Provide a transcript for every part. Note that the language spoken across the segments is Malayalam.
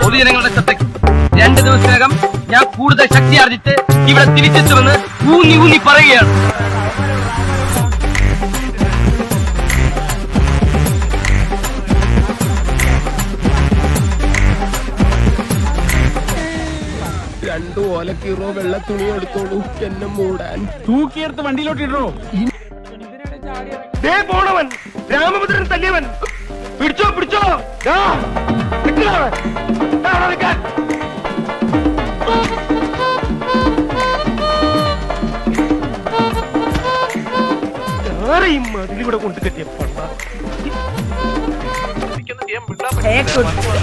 പൊതുജനങ്ങളുടെ ശ്രദ്ധയ്ക്ക് 2 ദിവസത്തിനകം ഞാൻ കൂടുതൽ ശക്തി ആർജിച്ച് ഇവിടെ തിരിച്ചെത്തുമെന്ന് ഊന്നി പറയുകയാണ്. രണ്ടു ഓലക്കീറോ വെള്ള തുണി എടുത്തോളൂ എന്നെ മൂടാൻ. തൂക്കിയെടുത്ത് വണ്ടിയിലോട്ട് ഇടോ. പോണവൻ രാമഭദ്രൻ തല്ലിയവൻ പിടിച്ചോ പിടിച്ചോ. അതിലൂടെ കൊണ്ട് കെട്ടിയ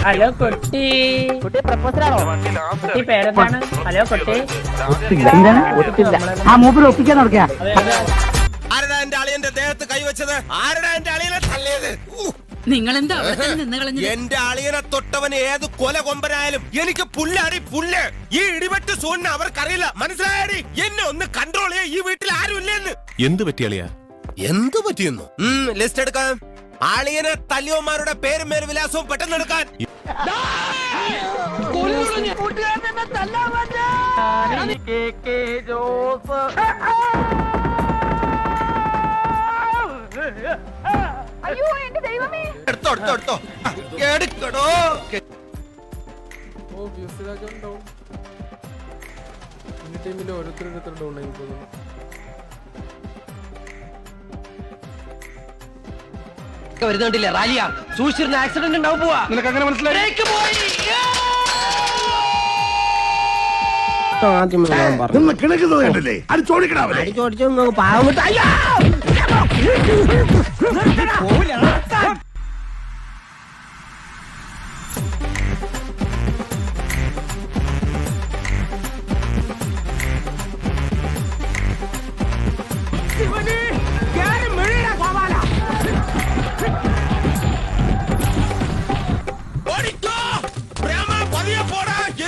ഹലോ കുട്ടി, കുട്ടി പ്രപ്പോസലാണോ? കുട്ടി പേരെന്താണ്? ഹലോ കുട്ടി, ആ മൂപ്പര് ഒപ്പിക്കാൻ നടക്കുക. ആരടാ എന്റെ അളിയന്റെ ദേഹത്ത് കൈവച്ചത്? ആരടാ എന്റെ അളിയനെ തള്ളിയത്? നിങ്ങളെന്താ എന്റെ അളിയനെ തൊട്ടവൻ ഏത് കൊല കൊമ്പനായാലും എനിക്ക് പുല്ലാടി പുല്ല്. ഈ ഇടിവെട്ട് സൂണിന് അവർക്കറിയില്ല. മനസ്സിലായടി? എന്നെ ഒന്ന് കൺട്രോൾ ചെയ്യാൻ ഈ വീട്ടിൽ ആരും ഇല്ലെന്ന്. എന്ത് പറ്റി അളിയാ? എന്ത് പറ്റിയെന്നു? ലിസ്റ്റ് എടുക്കാം. അളിയനെ തല്ലിയവന്മാരുടെ പേരും മേലും വിലാസവും പെട്ടെന്ന് എടുക്കാൻ. അയ്യോ എന്റെ ദൈവമേ, എടുത്തോ എടുത്തോ എടുത്തോ എടുക്കടോ. ഓരോരുത്തരോരുത്തർ ഡൗൺ ആയി പോകുന്നു. വരുന്നുണ്ടില്ലേ റാലിയ സൂക്ഷിച്ചിരുന്ന ആക്സിഡന്റ് ഉണ്ടാവും. പോവാ നിനക്ക് അങ്ങനെ മനസ്സിലായി?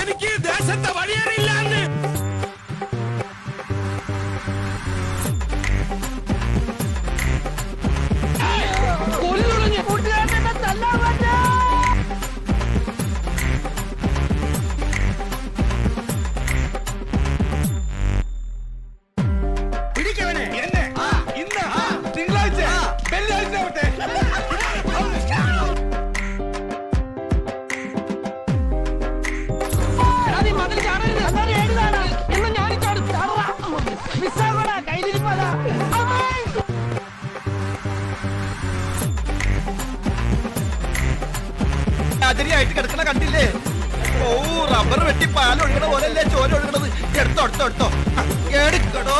എനിക്ക് ദേശത്തെ വഴിയേറിയില്ലാന്ന്. പിടിക്കവനെ എന്നെ ഇന്ന് തിങ്കളാഴ്ച വെള്ളിയാഴ്ച അതിരിയായിട്ട് കിടക്കണ കണ്ടില്ലേ? ഓ റബ്ബർ വെട്ടി പാൽ ഒഴുകണ പോലെയല്ലേ ചോര ഒഴുകണത്. എടുത്തോ എടുത്തോ എടുത്തോ എടുക്കടോ.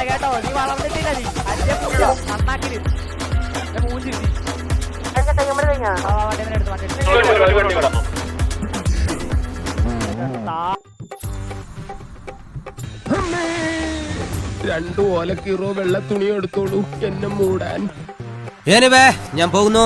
കേട്ടോ, നീ വളർന്നിട്ടില്ല. നീ നന്നാക്കി രണ്ടു ഓലക്കീറോ വെള്ള തുണി എടുത്തോളൂ എന്നെ മൂടാൻ. ഞാൻ പോകുന്നു.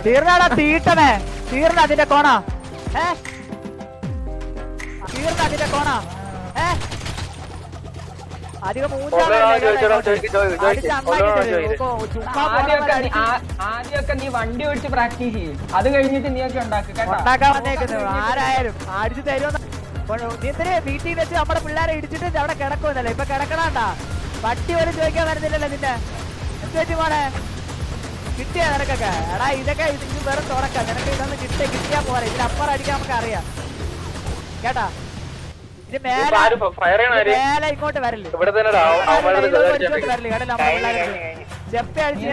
തീർന്നാടാ തീട്ടണേ. തീർന്ന അതിന്റെ കോണ. തീർന്ന അതിന്റെ കോണ. അധികം ആദ്യമൊക്കെ നീ വണ്ടി ഓടിച്ച് പ്രാക്ടീസ് ചെയ്യും. അത് കഴിഞ്ഞിട്ട് നീയൊക്കെ ഉണ്ടാക്കാൻ വന്നേക്കുന്നു. ആരായാലും അടിച്ചു തരുമെന്ന്. നീ വീട്ടിൽ വെച്ച് നമ്മുടെ പിള്ളേരെ ഇടിച്ചിട്ട് അവിടെ കിടക്കുമെന്നല്ലേ? ഇപ്പൊ കിടക്കണണ്ടാ. പട്ടി പോലും ചോദിക്കാൻ വരുന്നില്ലല്ലോ നിന്റെ. എന്ത് മോനെ കിട്ടിയാ നിനക്കൊക്കെ? എടാ ഇതൊക്കെ ഇത് വെറും തുടക്കം. നിനക്ക് ഇതൊന്ന് കിട്ടിയാ പോരെ. ഇതിനപ്പുറം അടിക്കാൻ നമുക്ക് അറിയാം കേട്ടാ. ഇത് മേലെ ഇങ്ങോട്ട് വരല്ലേ? വരല്ലേ കേട്ടോ? ചെപ്പ അടിച്ച്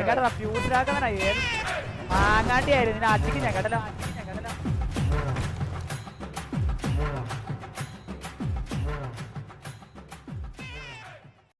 കേട്ടോ. ഫ്യൂച്ചറാക്കവനാ. മാങ്ങാണ്ടിയായിരുന്നു നിന്നെ അടിക്കും ഞാൻ കേട്ടല്ലോ.